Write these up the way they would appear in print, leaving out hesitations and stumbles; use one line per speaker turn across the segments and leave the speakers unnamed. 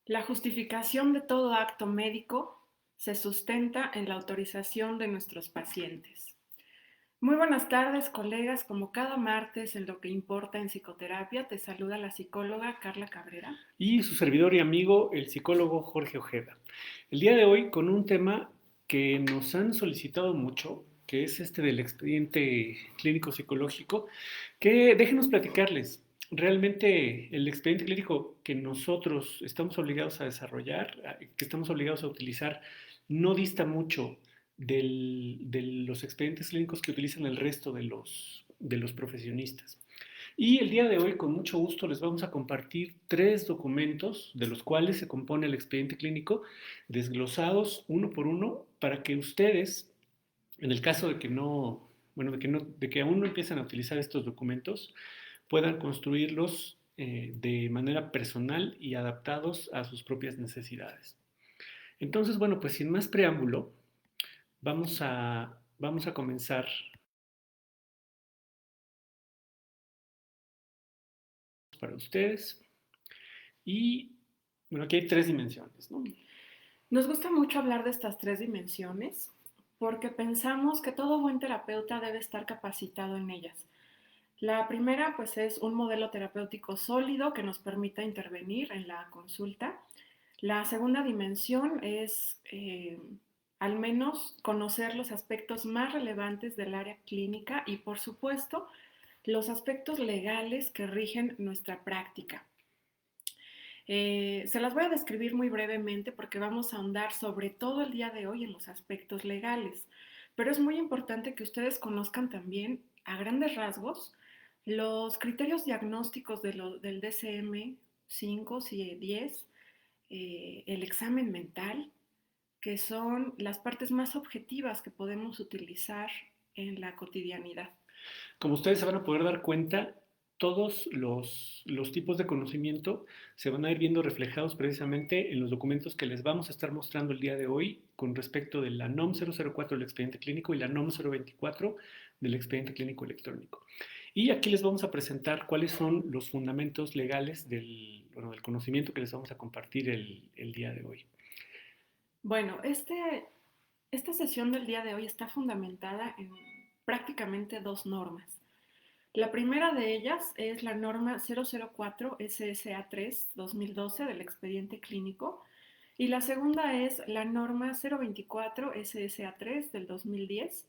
La justificación de todo acto médico se sustenta en la autorización de nuestros pacientes. Muy buenas tardes, colegas. Como cada martes en Lo que importa en psicoterapia, te saluda la psicóloga Carla Cabrera.
Y su servidor y amigo, el psicólogo Jorge Ojeda. El día de hoy con un tema que nos han solicitado mucho, que es este del expediente clínico psicológico, que déjenos platicarles. Realmente el expediente clínico que nosotros estamos obligados a desarrollar, que estamos obligados a utilizar, no dista mucho de los expedientes clínicos que utilizan el resto de los profesionistas. Y el día de hoy, con mucho gusto, les vamos a compartir tres documentos de los cuales se compone el expediente clínico, desglosados uno por uno, para que ustedes, en el caso de que no, bueno, de que aún no empiezan a utilizar estos documentos, puedan construirlos de manera personal y adaptados a sus propias necesidades. Entonces, bueno, pues sin más preámbulo, vamos a comenzar para ustedes. Y bueno, aquí hay tres dimensiones, ¿no?
Nos gusta mucho hablar de estas tres dimensiones porque pensamos que todo buen terapeuta debe estar capacitado en ellas. La primera, pues, es un modelo terapéutico sólido que nos permita intervenir en la consulta. La segunda dimensión es, al menos, conocer los aspectos más relevantes del área clínica y, por supuesto, los aspectos legales que rigen nuestra práctica. Se las voy a describir muy brevemente porque vamos a ahondar sobre todo el día de hoy en los aspectos legales, pero es muy importante que ustedes conozcan también a grandes rasgos los criterios diagnósticos del DSM-5 y 10, el examen mental, que son las partes más objetivas que podemos utilizar en la cotidianidad.
Como ustedes se van a poder dar cuenta, todos los tipos de conocimiento se van a ir viendo reflejados precisamente en los documentos que les vamos a estar mostrando el día de hoy con respecto de la NOM 004 del expediente clínico y la NOM 024 del expediente clínico electrónico. Y aquí les vamos a presentar cuáles son los fundamentos legales del conocimiento que les vamos a compartir el día de hoy.
Bueno, esta sesión del día de hoy está fundamentada en prácticamente dos normas. La primera de ellas es la norma 004 SSA3 2012 del expediente clínico y la segunda es la norma 024 SSA3 del 2010.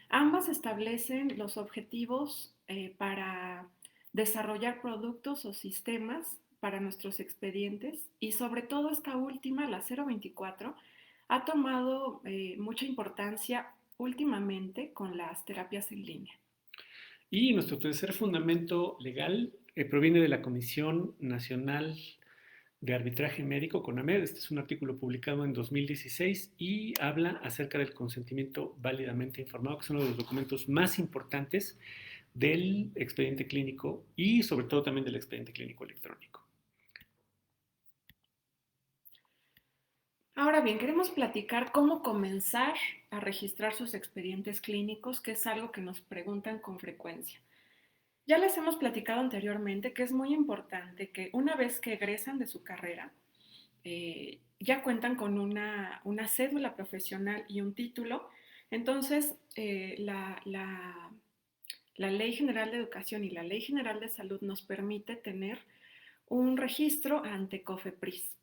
Ambas establecen los objetivos para desarrollar productos o sistemas para nuestros expedientes y sobre todo esta última, la 024, ha tomado mucha importancia últimamente con las terapias en línea.
Y nuestro tercer fundamento legal proviene de la Comisión Nacional de Arbitraje Médico, CONAMED. Este es un artículo publicado en 2016 y habla acerca del consentimiento válidamente informado, que es uno de los documentos más importantes del expediente clínico y sobre todo también del expediente clínico electrónico.
Ahora bien, queremos platicar cómo comenzar a registrar sus expedientes clínicos, que es algo que nos preguntan con frecuencia. Ya les hemos platicado anteriormente que es muy importante que una vez que egresan de su carrera, ya cuentan con una cédula profesional y un título. Entonces, la Ley General de Educación y la Ley General de Salud nos permite tener un registro ante COFEPRIS.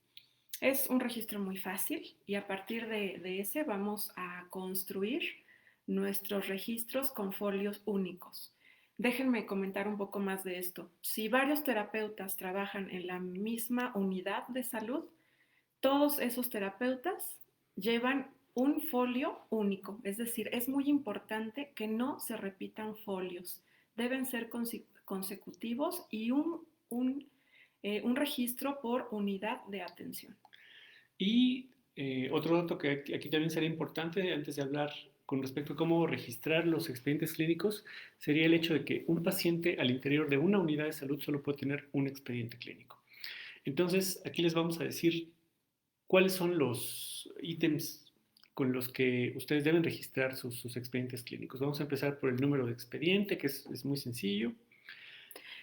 Es un registro muy fácil y a partir de ese vamos a construir nuestros registros con folios únicos. Déjenme comentar un poco más de esto. Si varios terapeutas trabajan en la misma unidad de salud, todos esos terapeutas llevan un folio único, es decir, es muy importante que no se repitan folios, deben ser consecutivos y un registro por unidad de atención.
Y otro dato que aquí también sería importante antes de hablar con respecto a cómo registrar los expedientes clínicos sería el hecho de que un paciente al interior de una unidad de salud solo puede tener un expediente clínico. Entonces, aquí les vamos a decir cuáles son los ítems con los que ustedes deben registrar sus expedientes clínicos. Vamos a empezar por el número de expediente, que es muy sencillo.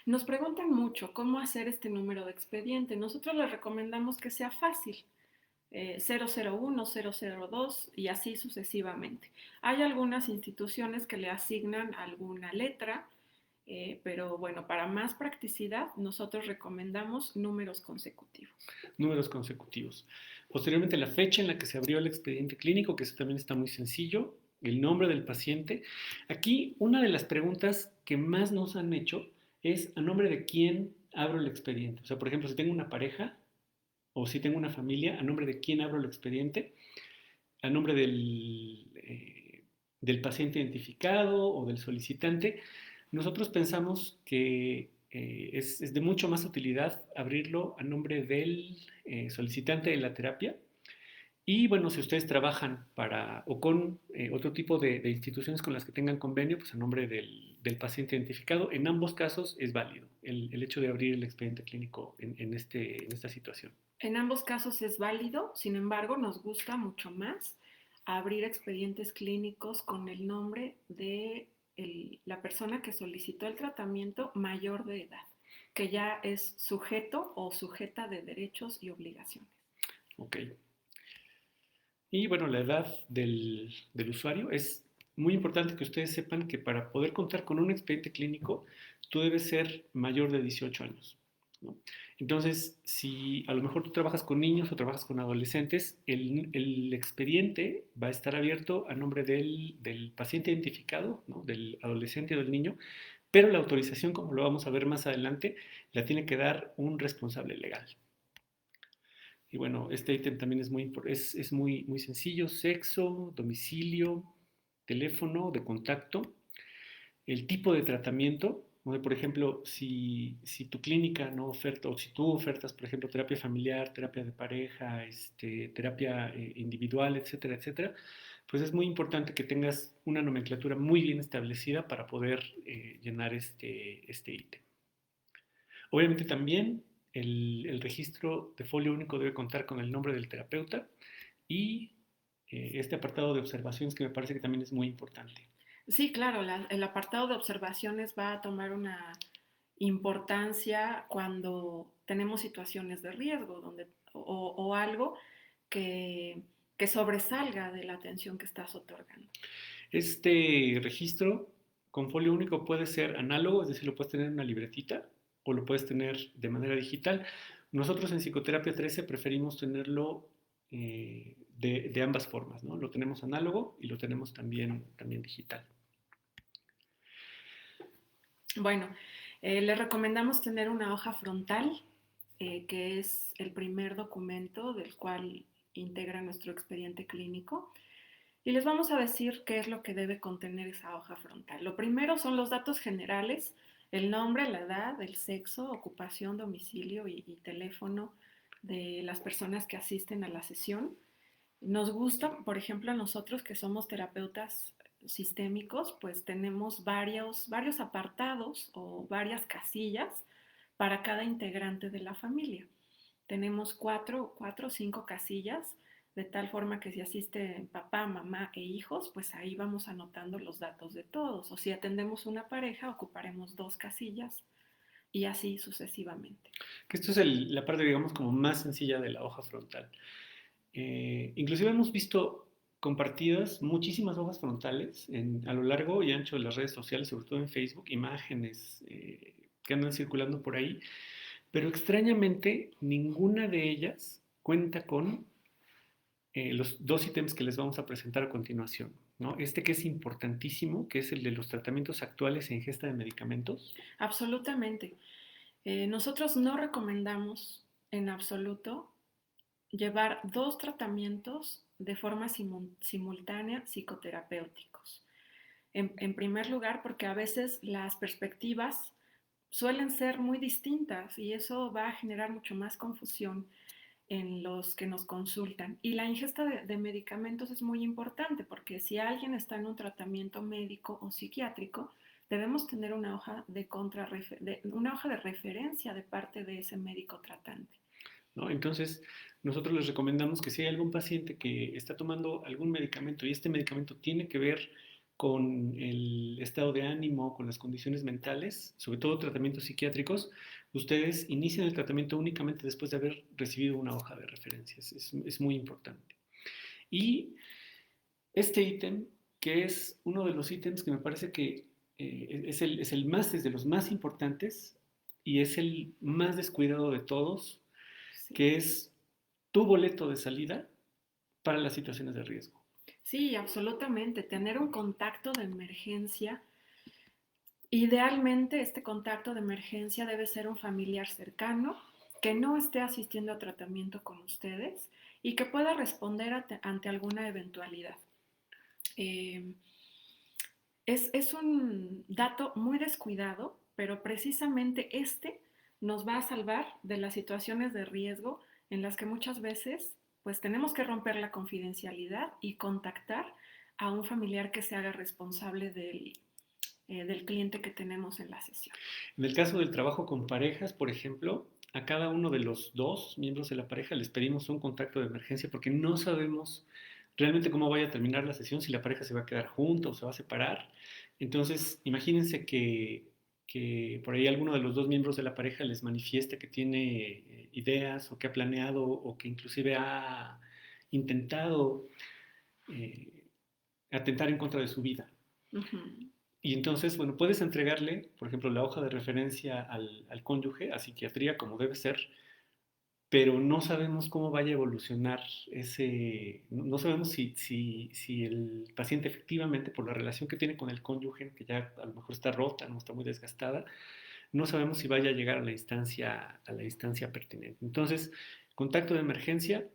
Nos preguntan mucho cómo hacer este número de expediente. Nosotros les recomendamos que sea fácil. 001, 002 y así sucesivamente. Hay algunas instituciones que le asignan alguna letra, pero bueno, para más practicidad nosotros recomendamos números consecutivos.
Números consecutivos. Posteriormente, la fecha en la que se abrió el expediente clínico, que eso también está muy sencillo, el nombre del paciente. Aquí, una de las preguntas que más nos han hecho es a nombre de quién abro el expediente. O sea, por ejemplo, si tengo una pareja o si tengo una familia, a nombre de quién abro el expediente, a nombre del paciente identificado o del solicitante. Nosotros pensamos que es de mucho más utilidad abrirlo a nombre del solicitante de la terapia. Y bueno, si ustedes trabajan para o con otro tipo de instituciones con las que tengan convenio, pues a nombre del paciente identificado, en ambos casos es válido el hecho de abrir el expediente clínico en esta situación.
En ambos casos es válido, sin embargo, nos gusta mucho más abrir expedientes clínicos con el nombre de la persona que solicitó el tratamiento mayor de edad, que ya es sujeto o sujeta de derechos y obligaciones.
Ok. Y bueno, la edad del usuario es muy importante que ustedes sepan que para poder contar con un expediente clínico, tú debes ser mayor de 18 años, ¿no? Entonces, si a lo mejor tú trabajas con niños o trabajas con adolescentes, el expediente va a estar abierto a nombre del paciente identificado, ¿no? Del adolescente o del niño, pero la autorización, como lo vamos a ver más adelante, la tiene que dar un responsable legal. Y bueno, este ítem también es muy sencillo: sexo, domicilio, teléfono de contacto, el tipo de tratamiento. Por ejemplo, si tu clínica no oferta, o si tú ofertas, por ejemplo, terapia familiar, terapia de pareja, terapia individual, etcétera, etcétera, pues es muy importante que tengas una nomenclatura muy bien establecida para poder llenar este ítem. Obviamente también el registro de folio único debe contar con el nombre del terapeuta y este apartado de observaciones que me parece que también es muy importante.
Sí, claro, el apartado de observaciones va a tomar una importancia cuando tenemos situaciones de riesgo o algo que, que sobresalga de la atención que estás otorgando.
Este registro con folio único puede ser análogo, es decir, lo puedes tener en una libretita o lo puedes tener de manera digital. Nosotros en Psicoterapia 13 preferimos tenerlo de ambas formas, ¿no? Lo tenemos análogo y lo tenemos también digital.
Bueno, les recomendamos tener una hoja frontal, que es el primer documento del cual integra nuestro expediente clínico. Y les vamos a decir qué es lo que debe contener esa hoja frontal. Lo primero son los datos generales: el nombre, la edad, el sexo, ocupación, domicilio y teléfono de las personas que asisten a la sesión. Nos gusta, por ejemplo, a nosotros que somos terapeutas sistémicos, pues tenemos varios apartados o varias casillas para cada integrante de la familia. Tenemos cuatro o cinco casillas, de tal forma que si asiste papá, mamá e hijos, pues ahí vamos anotando los datos de todos. O si atendemos una pareja, ocuparemos dos casillas y así sucesivamente.
Que esto es la parte, digamos, como más sencilla de la hoja frontal. Inclusive hemos visto compartidas muchísimas hojas frontales a lo largo y ancho de las redes sociales, sobre todo en Facebook, imágenes que andan circulando por ahí, pero extrañamente ninguna de ellas cuenta con los dos ítems que les vamos a presentar a continuación, ¿no? Este que es importantísimo, que es el de los tratamientos actuales e ingesta de medicamentos.
Absolutamente. Nosotros no recomendamos en absoluto llevar dos tratamientos de forma simultánea psicoterapéuticos. En primer lugar, porque a veces las perspectivas suelen ser muy distintas y eso va a generar mucho más confusión en los que nos consultan. Y la ingesta de medicamentos es muy importante porque si alguien está en un tratamiento médico o psiquiátrico, debemos tener una hoja de referencia de parte de ese médico tratante.
¿No? Entonces, nosotros les recomendamos que si hay algún paciente que está tomando algún medicamento y este medicamento tiene que ver con el estado de ánimo, con las condiciones mentales, sobre todo tratamientos psiquiátricos, ustedes inician el tratamiento únicamente después de haber recibido una hoja de referencias. Es muy importante. Y este ítem, que es uno de los ítems que me parece que es de los más importantes y es el más descuidado de todos,
Sí.
que es tu boleto de salida para las situaciones de riesgo.
Sí, absolutamente. Tener un contacto de emergencia. Idealmente, este contacto de emergencia debe ser un familiar cercano que no esté asistiendo a tratamiento con ustedes y que pueda responder ante alguna eventualidad. Eh, es un dato muy descuidado, pero precisamente este nos va a salvar de las situaciones de riesgo en las que muchas veces pues tenemos que romper la confidencialidad y contactar a un familiar que se haga responsable del cliente que tenemos en la sesión.
En el caso del trabajo con parejas, por ejemplo, a cada uno de los dos miembros de la pareja les pedimos un contacto de emergencia porque no sabemos realmente cómo vaya a terminar la sesión, si la pareja se va a quedar junta o se va a separar. Entonces, imagínense que por ahí alguno de los dos miembros de la pareja les manifieste que tiene ideas o que ha planeado o que inclusive ha intentado eh, atentar en contra de su vida.
Uh-huh.
Y entonces, bueno, puedes entregarle, por ejemplo, la hoja de referencia al cónyuge, a psiquiatría, como debe ser, pero no sabemos cómo vaya a evolucionar no sabemos si el paciente efectivamente, por la relación que tiene con el cónyuge, que ya a lo mejor está rota, no está muy desgastada, no sabemos si vaya a llegar a la instancia pertinente. Entonces, contacto de emergencia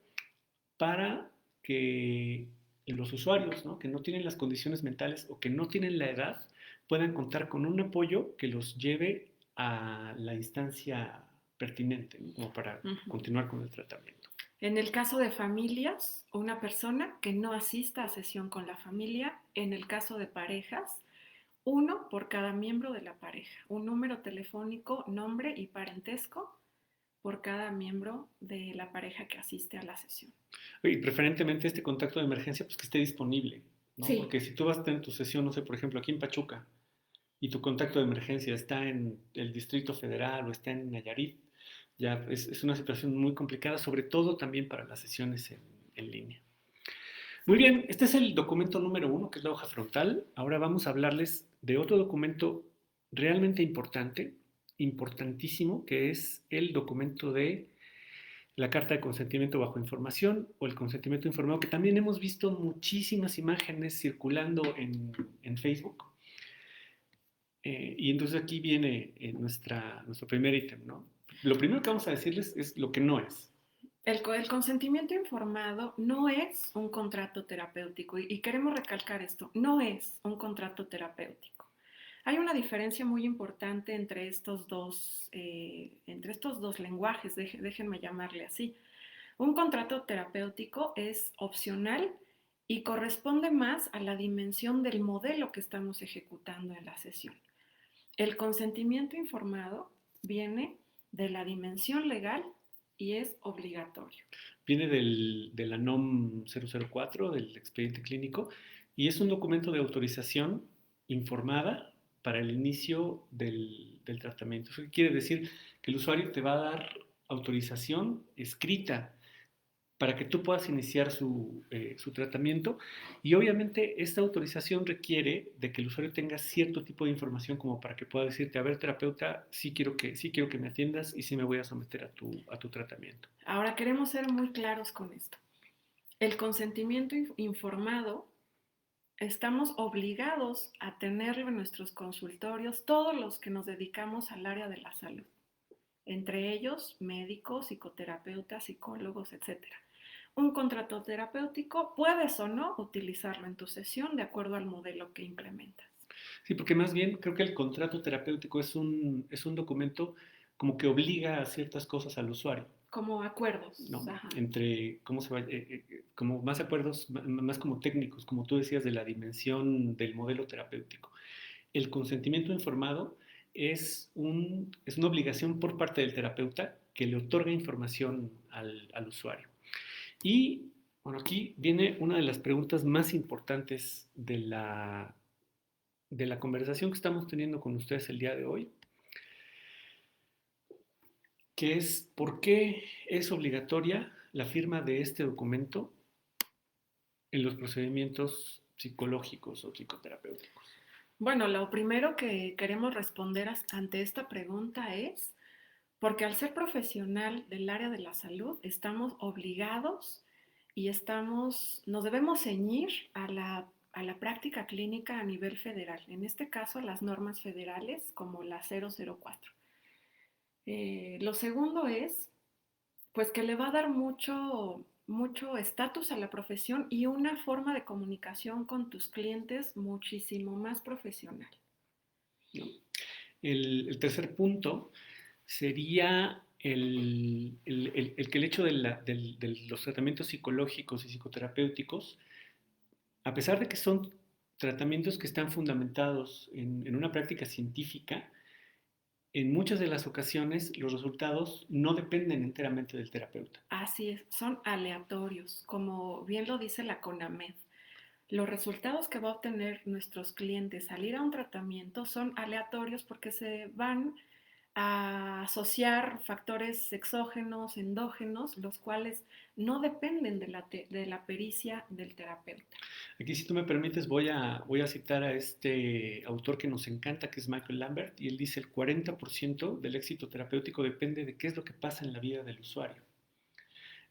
para que los usuarios, ¿no?, que no tienen las condiciones mentales o que no tienen la edad, puedan contar con un apoyo que los lleve a la instancia pertinente, ¿no?, como para
Uh-huh.
continuar con el tratamiento.
En el caso de familias, una persona que no asista a sesión con la familia. En el caso de parejas, uno por cada miembro de la pareja. Un número telefónico, nombre y parentesco por cada miembro de la pareja que asiste a la sesión.
Y preferentemente este contacto de emergencia, pues que esté disponible, ¿no?
Sí.
Porque si tú vas a tener tu sesión, no sé, por ejemplo, aquí en Pachuca, y tu contacto de emergencia está en el Distrito Federal o está en Nayarit, ya es una situación muy complicada, sobre todo también para las sesiones en línea. Muy bien, este es el documento número 1, que es la hoja frontal. Ahora vamos a hablarles de otro documento realmente importante, importantísimo, que es el documento de la carta de consentimiento bajo información o el consentimiento informado, que también hemos visto muchísimas imágenes circulando en Facebook. Y entonces aquí viene nuestro primer ítem, ¿no? Lo primero que vamos a decirles es lo que no es.
El consentimiento informado no es un contrato terapéutico y queremos recalcar esto, no es un contrato terapéutico. Hay una diferencia muy importante entre entre estos dos lenguajes, déjenme llamarle así. Un contrato terapéutico es opcional y corresponde más a la dimensión del modelo que estamos ejecutando en la sesión. El consentimiento informado viene de la dimensión legal y es obligatorio.
Viene de la NOM 004, del expediente clínico, y es un documento de autorización informada para el inicio del tratamiento. Eso quiere decir que el usuario te va a dar autorización escrita para que tú puedas iniciar su tratamiento, y obviamente esta autorización requiere de que el usuario tenga cierto tipo de información como para que pueda decirte, a ver, terapeuta, sí quiero que me atiendas y sí me voy a someter a tu tratamiento.
Ahora queremos ser muy claros con esto. El consentimiento informado estamos obligados a tenerlo en nuestros consultorios todos los que nos dedicamos al área de la salud, entre ellos médicos, psicoterapeutas, psicólogos, etc. Un contrato terapéutico puedes o no utilizarlo en tu sesión de acuerdo al modelo que implementas.
Sí, porque más bien creo que el contrato terapéutico es un documento como que obliga a ciertas cosas al usuario,
Como acuerdos.
¿no?
Ajá.
Entre, ¿cómo se va? Como más acuerdos, más como técnicos, como tú decías, de la dimensión del modelo terapéutico. El consentimiento informado es una obligación por parte del terapeuta que le otorga información al usuario. Y bueno, aquí viene una de las preguntas más importantes de la conversación que estamos teniendo con ustedes el día de hoy, que es por qué es obligatoria la firma de este documento en los procedimientos psicológicos o psicoterapéuticos.
Bueno, lo primero que queremos responder ante esta pregunta es porque al ser profesional del área de la salud estamos obligados y nos debemos ceñir a la práctica clínica a nivel federal, en este caso a las normas federales como la 004. Lo segundo es, pues que le va a dar mucho estatus a la profesión y una forma de comunicación con tus clientes muchísimo más profesional.
¿No? El tercer punto sería que el hecho de los tratamientos psicológicos y psicoterapéuticos, a pesar de que son tratamientos que están fundamentados en una práctica científica, en muchas de las ocasiones los resultados no dependen enteramente del terapeuta.
Así es, son aleatorios, como bien lo dice la CONAMED. Los resultados que va a obtener nuestros clientes al ir a un tratamiento son aleatorios porque se van a asociar factores exógenos, endógenos, los cuales no dependen de la pericia del terapeuta.
Aquí, si tú me permites, voy a citar a este autor que nos encanta, que es Michael Lambert, y él dice: el 40% del éxito terapéutico depende de qué es lo que pasa en la vida del usuario.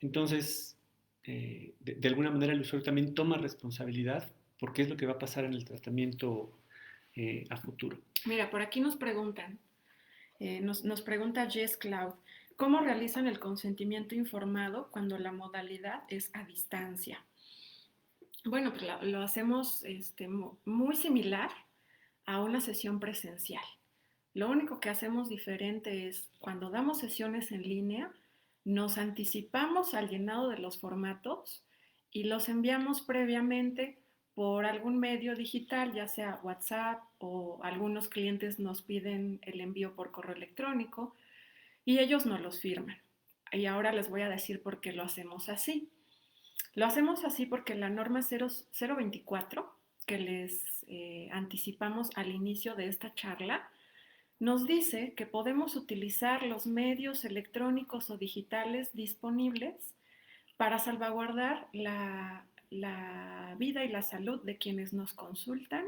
Entonces, de alguna manera el usuario también toma responsabilidad por qué es lo que va a pasar en el tratamiento a futuro.
Mira, por aquí nos preguntan, nos pregunta Jess Cloud, ¿cómo realizan el consentimiento informado cuando la modalidad es a distancia? Bueno, pues lo hacemos muy similar a una sesión presencial. Lo único que hacemos diferente es cuando damos sesiones en línea, nos anticipamos al llenado de los formatos y los enviamos previamente por algún medio digital, ya sea WhatsApp o algunos clientes nos piden el envío por correo electrónico y ellos nos los firman. Y ahora les voy a decir por qué lo hacemos así. Lo hacemos así porque la norma 024 que les anticipamos al inicio de esta charla nos dice que podemos utilizar los medios electrónicos o digitales disponibles para salvaguardar la vida y la salud de quienes nos consultan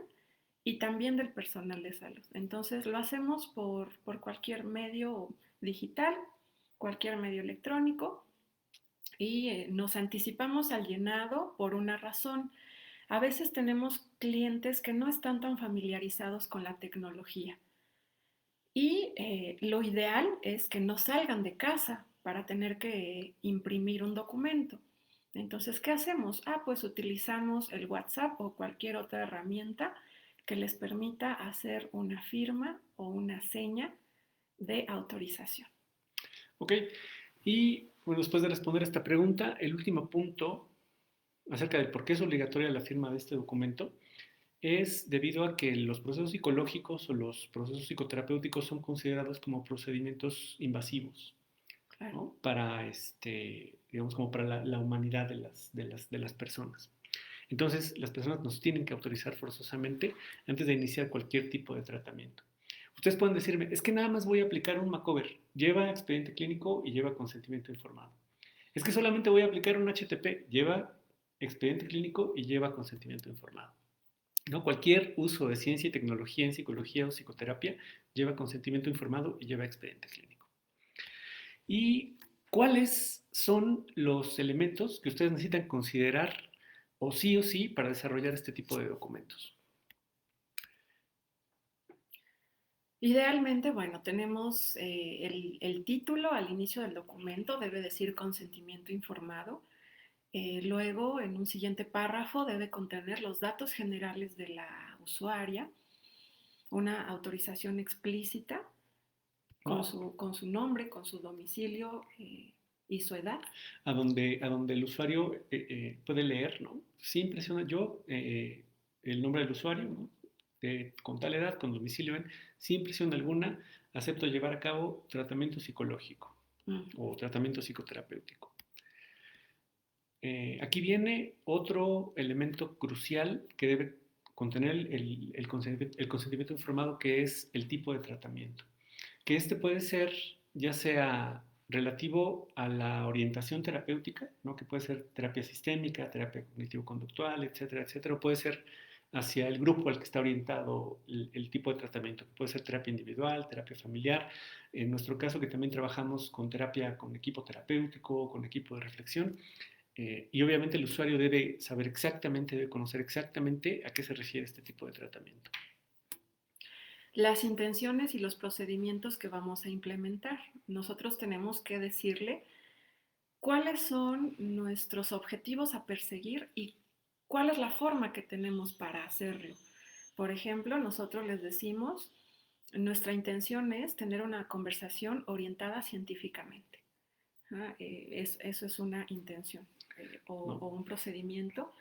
y también del personal de salud. Entonces lo hacemos por cualquier medio digital, cualquier medio electrónico y nos anticipamos al llenado por una razón. A veces tenemos clientes que no están tan familiarizados con la tecnología y lo ideal es que no salgan de casa para tener que imprimir un documento. Entonces, ¿qué hacemos? Pues utilizamos el WhatsApp o cualquier otra herramienta que les permita hacer una firma o una seña de autorización.
Ok, y bueno, después de responder esta pregunta, el último punto acerca de por qué es obligatoria la firma de este documento es debido a que los procesos psicológicos o los procesos psicoterapéuticos son considerados como procedimientos invasivos,
Claro.
¿no? Para, digamos, como para la humanidad de las personas. Entonces, las personas nos tienen que autorizar forzosamente antes de iniciar cualquier tipo de tratamiento. Ustedes pueden decirme, es que nada más voy a aplicar un Macover, lleva expediente clínico y lleva consentimiento informado. Es que solamente voy a aplicar un HTP, lleva expediente clínico y lleva consentimiento informado. ¿No? Cualquier uso de ciencia y tecnología en psicología o psicoterapia lleva consentimiento informado y lleva expediente clínico. ¿Y cuáles son los elementos que ustedes necesitan considerar o sí para desarrollar este tipo de documentos?
Idealmente, bueno, tenemos el título al inicio del documento, debe decir consentimiento informado. Luego, en un siguiente párrafo, debe contener los datos generales de la usuaria, una autorización explícita con su nombre, con su domicilio y su edad.
A donde el usuario puede leer, ¿no? Sí, impresiona yo el nombre del usuario, ¿no? Con tal edad, con domicilio en, sin presión alguna, acepto llevar a cabo tratamiento psicológico o tratamiento psicoterapéutico. Aquí viene otro elemento crucial que debe contener el consentimiento informado, que es el tipo de tratamiento. Que este puede ser ya sea relativo a la orientación terapéutica, ¿no? Que puede ser terapia sistémica, terapia cognitivo-conductual, etcétera, etcétera, o puede ser hacia el grupo al que está orientado el tipo de tratamiento, que puede ser terapia individual, terapia familiar. En nuestro caso, que también trabajamos con terapia con equipo terapéutico, con equipo de reflexión, y obviamente el usuario debe saber exactamente, debe conocer exactamente a qué se refiere este tipo de tratamiento.
Las intenciones y los procedimientos que vamos a implementar. Nosotros tenemos que decirle cuáles son nuestros objetivos a perseguir y cuál es la forma que tenemos para hacerlo. Por ejemplo, nosotros les decimos, nuestra intención es tener una conversación orientada científicamente. Eso es una intención
¿No?
o un procedimiento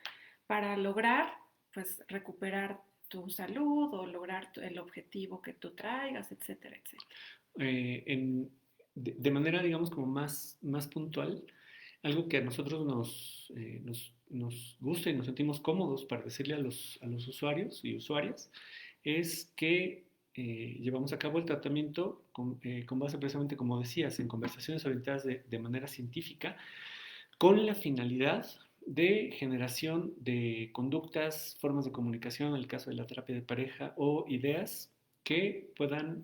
para lograr pues, recuperar tu salud o lograr el objetivo que tú traigas, etcétera, etcétera.
De manera, digamos, como más puntual, algo que a nosotros nos gusta y nos sentimos cómodos para decirle a los usuarios y usuarias es que llevamos a cabo el tratamiento con base precisamente, como decías, en conversaciones orientadas de manera científica, con la finalidad de generación de conductas, formas de comunicación, en el caso de la terapia de pareja, o ideas que puedan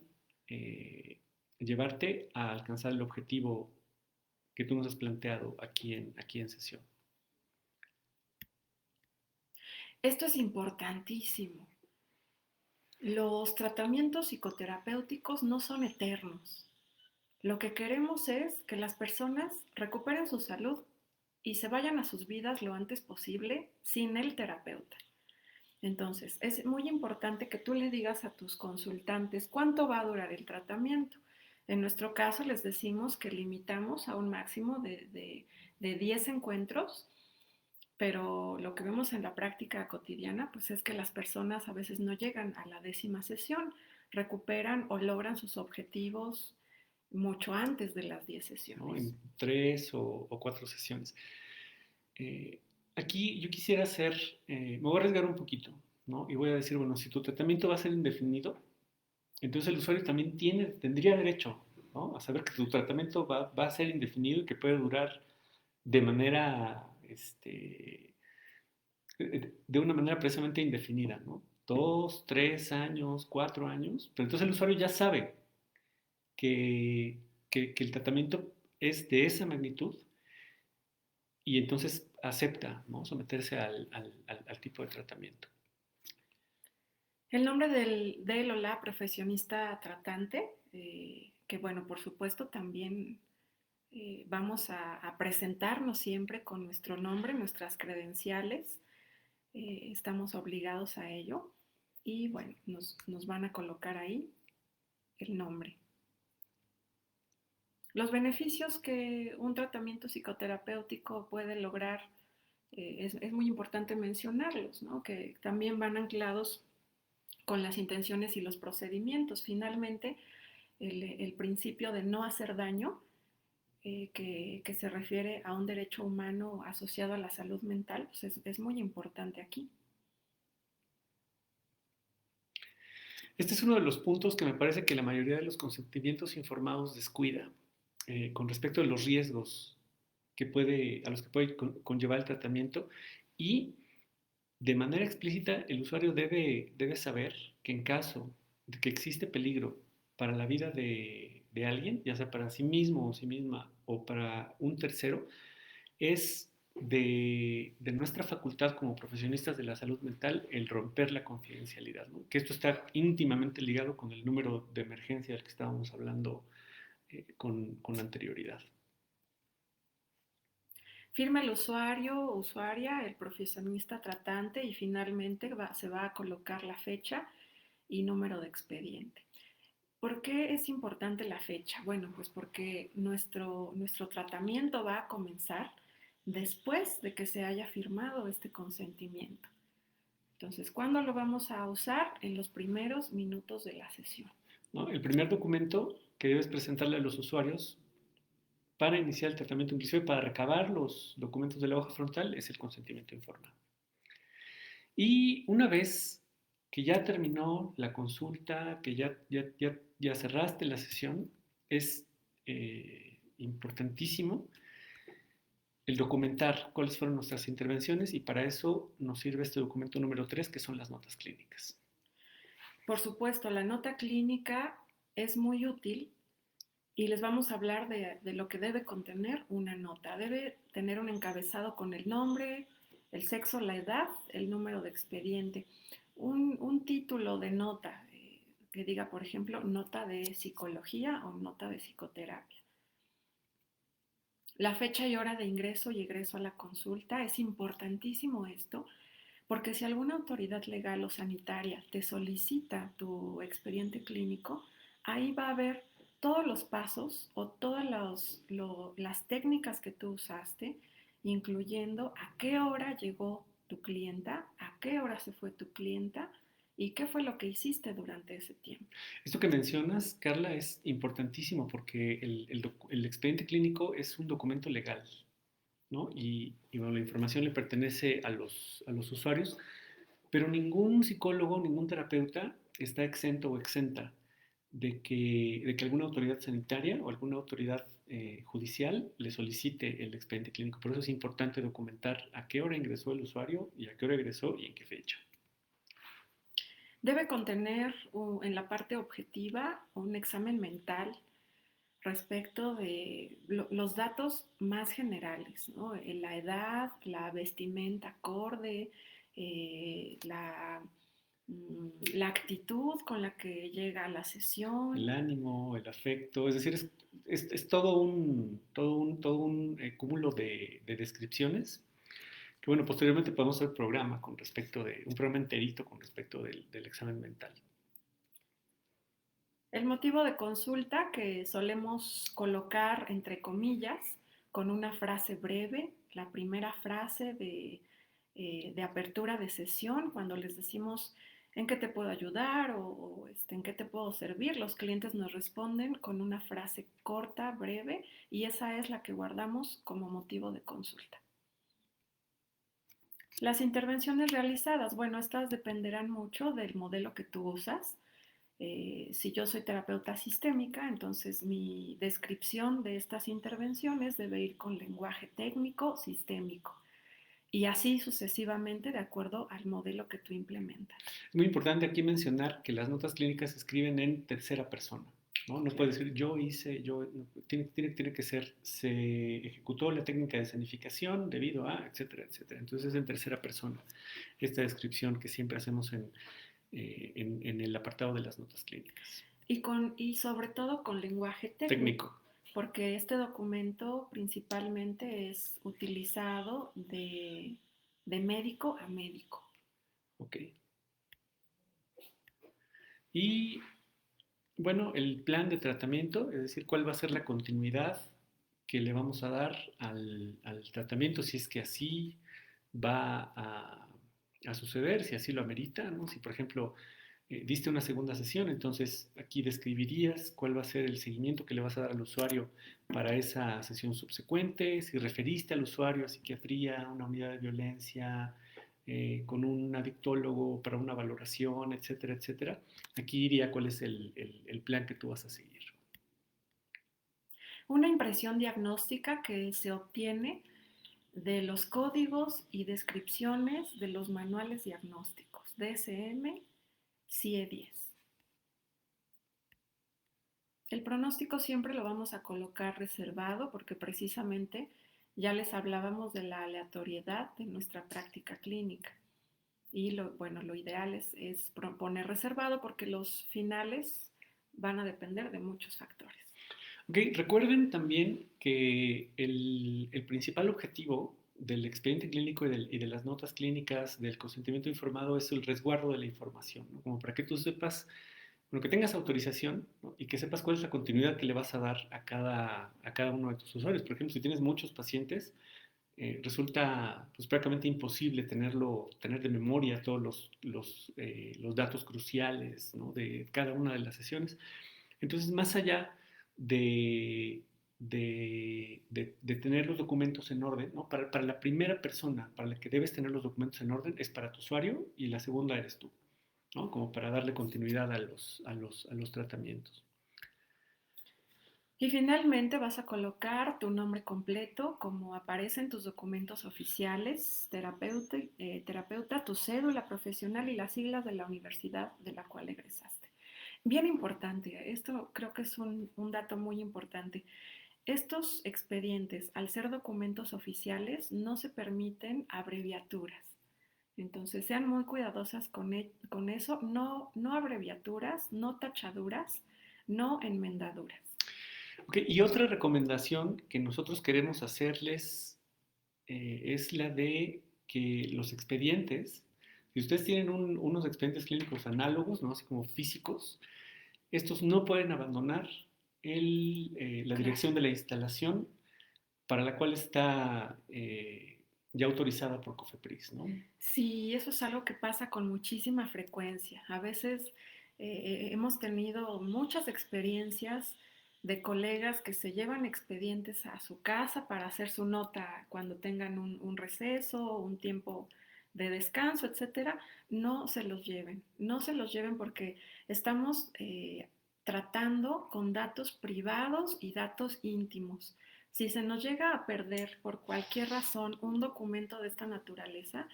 llevarte a alcanzar el objetivo que tú nos has planteado aquí en sesión.
Esto es importantísimo. Los tratamientos psicoterapéuticos no son eternos. Lo que queremos es que las personas recuperen su salud y se vayan a sus vidas lo antes posible sin el terapeuta. Entonces, es muy importante que tú le digas a tus consultantes cuánto va a durar el tratamiento. En nuestro caso, les decimos que limitamos a un máximo de 10 encuentros, pero lo que vemos en la práctica cotidiana, pues es que las personas a veces no llegan a la 10ª sesión, recuperan o logran sus objetivos mucho antes de las 10
¿No?
sesiones.
En 3 o 4 sesiones. Aquí yo quisiera hacer, me voy a arriesgar un poquito, ¿no? Y voy a decir, bueno, si tu tratamiento va a ser indefinido, entonces el usuario también tendría derecho, ¿no? A saber que tu tratamiento va a ser indefinido y que puede durar de manera, de una manera precisamente indefinida, ¿no? 2, 3 años, 4 años, pero entonces el usuario ya sabe que el tratamiento es de esa magnitud y entonces acepta, ¿no? Someterse al tipo de tratamiento.
El nombre del o la profesionista tratante, que bueno, por supuesto también vamos a presentarnos siempre con nuestro nombre, nuestras credenciales, estamos obligados a ello y bueno, nos van a colocar ahí el nombre. Los beneficios que un tratamiento psicoterapéutico puede lograr, es muy importante mencionarlos, ¿no? Que también van anclados con las intenciones y los procedimientos. Finalmente, el principio de no hacer daño, que se refiere a un derecho humano asociado a la salud mental, pues es muy importante aquí.
Este es uno de los puntos que me parece que la mayoría de los consentimientos informados descuida con respecto a los riesgos a los que puede conllevar el tratamiento y de manera explícita el usuario debe saber que en caso de que existe peligro para la vida de alguien, ya sea para sí mismo o sí misma o para un tercero, es de nuestra facultad como profesionistas de la salud mental el romper la confidencialidad, ¿no? Que esto está íntimamente ligado con el número de emergencia del que estábamos hablando con anterioridad.
Firma el usuario o usuaria, el profesionista tratante y finalmente se va a colocar la fecha y número de expediente. ¿Por qué es importante la fecha? Bueno, pues porque nuestro tratamiento va a comenzar después de que se haya firmado este consentimiento. Entonces, ¿cuándo lo vamos a usar? En los primeros minutos de la sesión.
¿No? El primer documento que debes presentarle a los usuarios para iniciar el tratamiento, inclusive para recabar los documentos de la hoja frontal, es el consentimiento informado. Y una vez que ya terminó la consulta, que ya cerraste la sesión, es importantísimo el documentar cuáles fueron nuestras intervenciones y para eso nos sirve este documento número 3, que son las notas clínicas.
Por supuesto, la nota clínica es muy útil y les vamos a hablar de lo que debe contener una nota. Debe tener un encabezado con el nombre, el sexo, la edad, el número de expediente. Un título de nota que diga, por ejemplo, nota de psicología o nota de psicoterapia. La fecha y hora de ingreso y egreso a la consulta, es importantísimo esto, porque si alguna autoridad legal o sanitaria te solicita tu expediente clínico, ahí va a haber todos los pasos o todas las técnicas que tú usaste, incluyendo a qué hora llegó tu clienta, a qué hora se fue tu clienta y qué fue lo que hiciste durante ese tiempo.
Esto que mencionas, Carla, es importantísimo porque el expediente clínico es un documento legal, ¿no? Y bueno, la información le pertenece a los usuarios, pero ningún psicólogo, ningún terapeuta está exento o exenta de que alguna autoridad sanitaria o alguna autoridad judicial le solicite el expediente clínico. Por eso es importante documentar a qué hora ingresó el usuario y a qué hora egresó y en qué fecha.
Debe contener en la parte objetiva un examen mental respecto de los datos más generales, ¿no? La edad, la vestimenta acorde, eh, la, la actitud con la que llega a la
El
sesión.
ánimo, el afecto, es decir, es todo un cúmulo de descripciones que, bueno, posteriormente podemos hacer programa con respecto de, un programa enterito con respecto del examen mental.
El motivo de consulta que solemos colocar entre comillas con una frase breve, la primera frase de apertura de sesión, cuando les decimos en qué te puedo ayudar o en qué te puedo servir, los clientes nos responden con una frase corta, breve, y esa es la que guardamos como motivo de consulta. Las intervenciones realizadas, bueno, estas dependerán mucho del modelo que tú usas. Si yo soy terapeuta sistémica, entonces mi descripción de estas intervenciones debe ir con lenguaje técnico sistémico y así sucesivamente de acuerdo al modelo que tú implementas.
Es muy importante aquí mencionar que las notas clínicas se escriben en tercera persona, ¿no? No puede decir yo hice, tiene que ser, se ejecutó la técnica de escenificación debido a, etcétera, etcétera. Entonces es en tercera persona esta descripción que siempre hacemos en el apartado de las notas clínicas.
Y sobre todo con lenguaje técnico, porque este documento principalmente es utilizado de médico a médico.
Ok. Y bueno, el plan de tratamiento, es decir, cuál va a ser la continuidad que le vamos a dar al tratamiento, si es que así va a suceder, si así lo amerita, ¿no? Si, por ejemplo, diste una segunda sesión, entonces aquí describirías cuál va a ser el seguimiento que le vas a dar al usuario para esa sesión subsecuente, si referiste al usuario a psiquiatría, a una unidad de violencia, con un adictólogo para una valoración, etcétera, etcétera. Aquí iría cuál es el plan que tú vas a seguir.
Una impresión diagnóstica que se obtiene de los códigos y descripciones de los manuales diagnósticos DSM CIE-10. El pronóstico siempre lo vamos a colocar reservado porque precisamente ya les hablábamos de la aleatoriedad de nuestra práctica clínica. Y lo ideal es poner reservado porque los finales van a depender de muchos factores.
Ok, recuerden también que el principal objetivo del expediente clínico y de las notas clínicas del consentimiento informado es el resguardo de la información, ¿no? Como para que tú sepas, bueno, que tengas autorización, ¿no? Y que sepas cuál es la continuidad que le vas a dar a cada uno de tus usuarios. Por ejemplo, si tienes muchos pacientes, resulta pues, prácticamente imposible tener de memoria todos los datos cruciales, ¿no? De cada una de las sesiones. Entonces, más allá de tener los documentos en orden, ¿no? Para la primera persona para la que debes tener los documentos en orden es para tu usuario y la segunda eres tú. ¿no? Como para darle continuidad a los tratamientos.
Y finalmente vas a colocar tu nombre completo, como aparece en tus documentos oficiales, terapeuta, tu cédula profesional y las siglas de la universidad de la cual egresaste. Bien importante, esto creo que es un dato muy importante. Estos expedientes, al ser documentos oficiales, no se permiten abreviaturas. Entonces, sean muy cuidadosas con eso, no abreviaturas, no tachaduras, no enmendaduras.
Okay, y otra recomendación que nosotros queremos hacerles es la de que los expedientes, si ustedes tienen unos expedientes clínicos análogos, ¿no? Así como físicos, estos no pueden abandonar la
Claro.
dirección de la instalación para la cual está ya autorizada por COFEPRIS, ¿no?
Sí, eso es algo que pasa con muchísima frecuencia. A veces hemos tenido muchas experiencias de colegas que se llevan expedientes a su casa para hacer su nota cuando tengan un receso, un tiempo de descanso, etcétera. No se los lleven, no se los lleven porque estamos tratando con datos privados y datos íntimos. Si se nos llega a perder por cualquier razón un documento de esta naturaleza,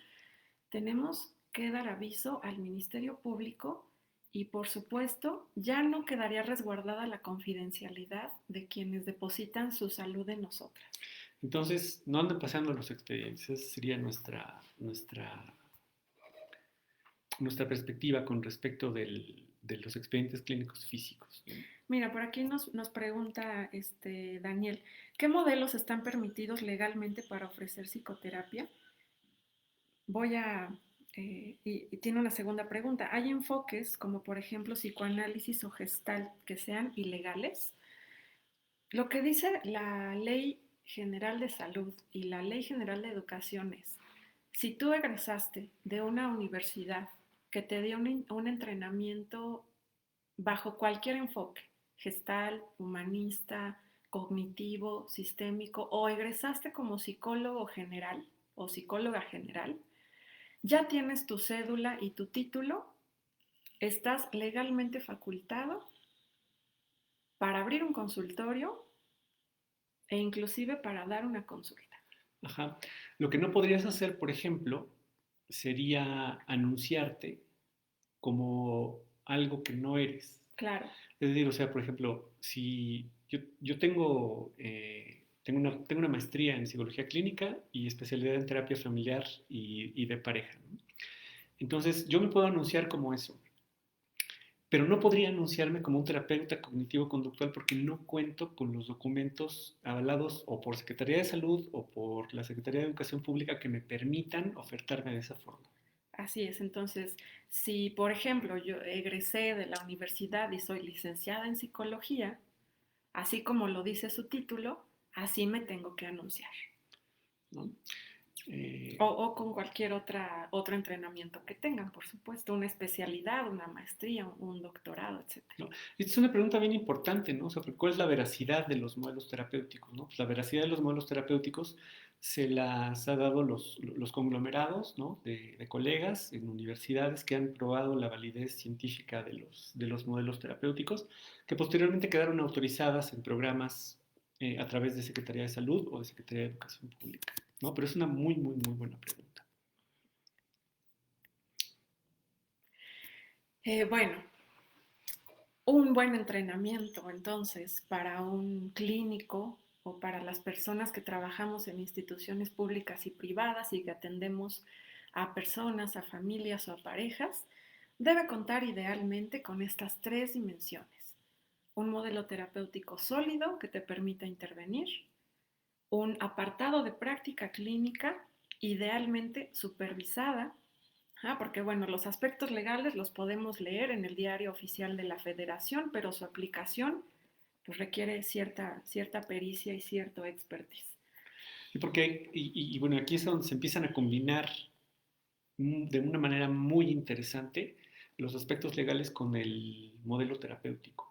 tenemos que dar aviso al Ministerio Público y, por supuesto, ya no quedaría resguardada la confidencialidad de quienes depositan su salud en nosotras.
Entonces, no anden pasando los expedientes. Esa sería nuestra perspectiva con respecto de los expedientes clínicos físicos, ¿no?
Mira, por aquí nos pregunta Daniel, ¿qué modelos están permitidos legalmente para ofrecer psicoterapia? Voy a, y tiene una segunda pregunta. ¿Hay enfoques como por ejemplo psicoanálisis o gestal que sean ilegales? Lo que dice la Ley General de Salud y la Ley General de Educación es, si tú egresaste de una universidad que te dio un entrenamiento bajo cualquier enfoque, gestal, humanista, cognitivo, sistémico, o egresaste como psicólogo general o psicóloga general, ya tienes tu cédula y tu título, estás legalmente facultado para abrir un consultorio e inclusive para dar una consulta.
Ajá. Lo que no podrías hacer, por ejemplo, sería anunciarte como algo que no eres.
Claro.
Es decir, o sea, por ejemplo, si yo tengo una maestría en psicología clínica y especialidad en terapia familiar y de pareja, ¿no? Entonces, yo me puedo anunciar como eso, pero no podría anunciarme como un terapeuta cognitivo-conductual porque no cuento con los documentos avalados o por Secretaría de Salud o por la Secretaría de Educación Pública que me permitan ofertarme de esa forma.
Así es, entonces, si por ejemplo yo egresé de la universidad y soy licenciada en psicología, así como lo dice su título, así me tengo que anunciar.
¿No?
O con cualquier otro entrenamiento que tengan, por supuesto, una especialidad, una maestría, un doctorado, etcétera.
¿No? Esta es una pregunta bien importante, ¿no? Sobre cuál es la veracidad de los modelos terapéuticos, ¿no? Pues la veracidad de los modelos terapéuticos se las ha dado los conglomerados, ¿no? De colegas en universidades que han probado la validez científica de los modelos terapéuticos, que posteriormente quedaron autorizadas en programas a través de Secretaría de Salud o de Secretaría de Educación Pública, ¿no? Pero es una muy, muy, muy buena pregunta.
Bueno, un buen entrenamiento entonces para un clínico o para las personas que trabajamos en instituciones públicas y privadas y que atendemos a personas, a familias o a parejas, debe contar idealmente con estas tres dimensiones. Un modelo terapéutico sólido que te permita intervenir, un apartado de práctica clínica idealmente supervisada. Porque bueno, los aspectos legales los podemos leer en el diario oficial de la Federación, pero su aplicación pues, requiere cierta pericia y cierto expertise.
Y bueno, aquí es donde se empiezan a combinar de una manera muy interesante los aspectos legales con el modelo terapéutico.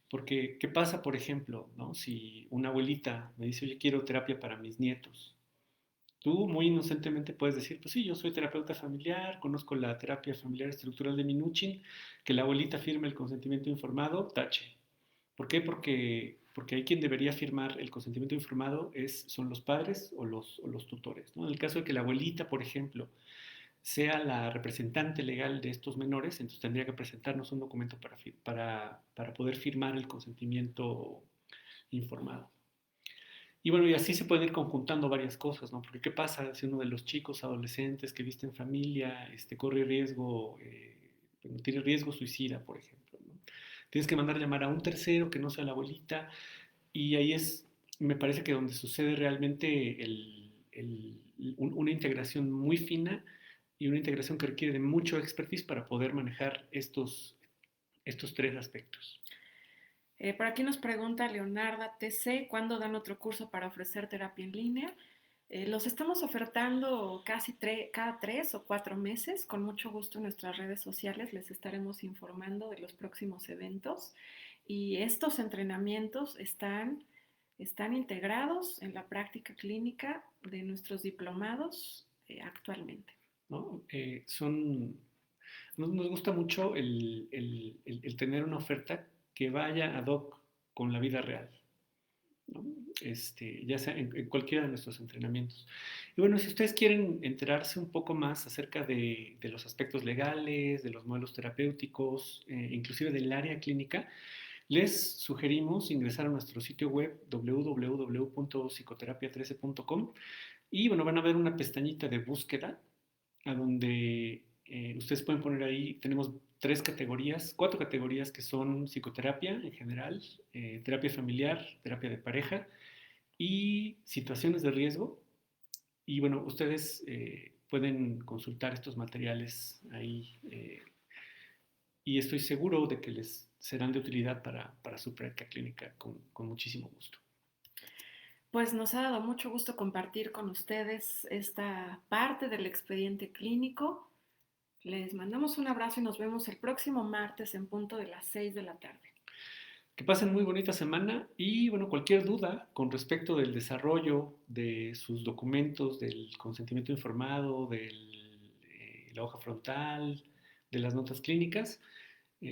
Porque, ¿qué pasa, por ejemplo, ¿no? Si una abuelita me dice, oye, quiero terapia para mis nietos, Tú muy inocentemente puedes decir, pues sí, yo soy terapeuta familiar, conozco la terapia familiar estructural de Minuchin, que la abuelita firme el consentimiento informado, tache. ¿Por qué? Porque hay quien debería firmar el consentimiento informado son los padres o los tutores, ¿no? En el caso de que la abuelita, por ejemplo, sea la representante legal de estos menores, entonces tendría que presentarnos un documento para poder firmar el consentimiento informado. Y bueno, y así se pueden ir conjuntando varias cosas, ¿no? Porque ¿qué pasa si uno de los chicos adolescentes que viste en familia corre riesgo, tiene riesgo suicida, por ejemplo, ¿no? Tienes que mandar llamar a un tercero que no sea la abuelita, y ahí me parece que donde sucede realmente una integración muy fina y una integración que requiere de mucho expertise para poder manejar estos tres aspectos.
Por aquí nos pregunta Leonarda TC, ¿cuándo dan otro curso para ofrecer terapia en línea? Los estamos ofertando cada 3 o 4 meses. Con mucho gusto en nuestras redes sociales les estaremos informando de los próximos eventos. Y estos entrenamientos están integrados en la práctica clínica de nuestros diplomados actualmente.
¿No? Nos gusta mucho el tener una oferta que vaya ad hoc con la vida real, ¿no? Ya sea en cualquiera de nuestros entrenamientos. Y bueno, si ustedes quieren enterarse un poco más acerca de los aspectos legales, de los modelos terapéuticos, inclusive del área clínica, les sugerimos ingresar a nuestro sitio web www.psicoterapia13.com y bueno, van a ver una pestañita de búsqueda a donde ustedes pueden poner ahí, tenemos cuatro categorías que son psicoterapia en general, terapia familiar, terapia de pareja y situaciones de riesgo. Y bueno, ustedes pueden consultar estos materiales ahí y estoy seguro de que les serán de utilidad para su práctica clínica con muchísimo gusto.
Pues nos ha dado mucho gusto compartir con ustedes esta parte del expediente clínico. Les mandamos un abrazo y nos vemos el próximo martes en punto de las 6 de la tarde.
Que pasen muy bonita semana y bueno, cualquier duda con respecto del desarrollo de sus documentos, del consentimiento informado, de la hoja frontal, de las notas clínicas,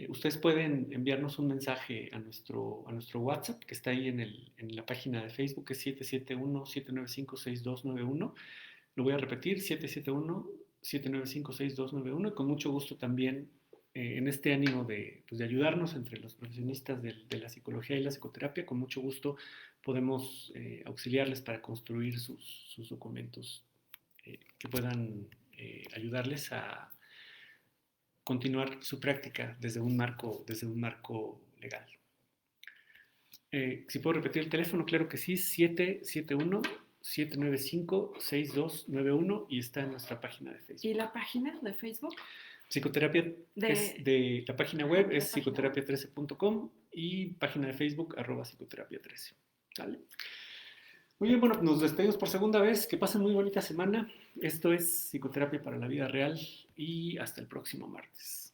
ustedes pueden enviarnos un mensaje a nuestro WhatsApp que está ahí en la página de Facebook, que es 771-795-6291. Lo voy a repetir, 771-795-6291 y con mucho gusto también en este ánimo pues, de ayudarnos entre los profesionistas de la psicología y la psicoterapia, con mucho gusto podemos auxiliarles para construir sus documentos que puedan ayudarles a continuar su práctica desde un marco legal. Si puedo repetir el teléfono, claro que sí, 771-795-6291 y está en nuestra página de Facebook.
¿Y la página de Facebook?
Psicoterapia la página web es psicoterapia13.com y página de Facebook @psicoterapia13. ¿Vale? Muy bien, bueno, nos despedimos por segunda vez. Que pasen muy bonita semana. Esto es Psicoterapia para la Vida Real y hasta el próximo martes.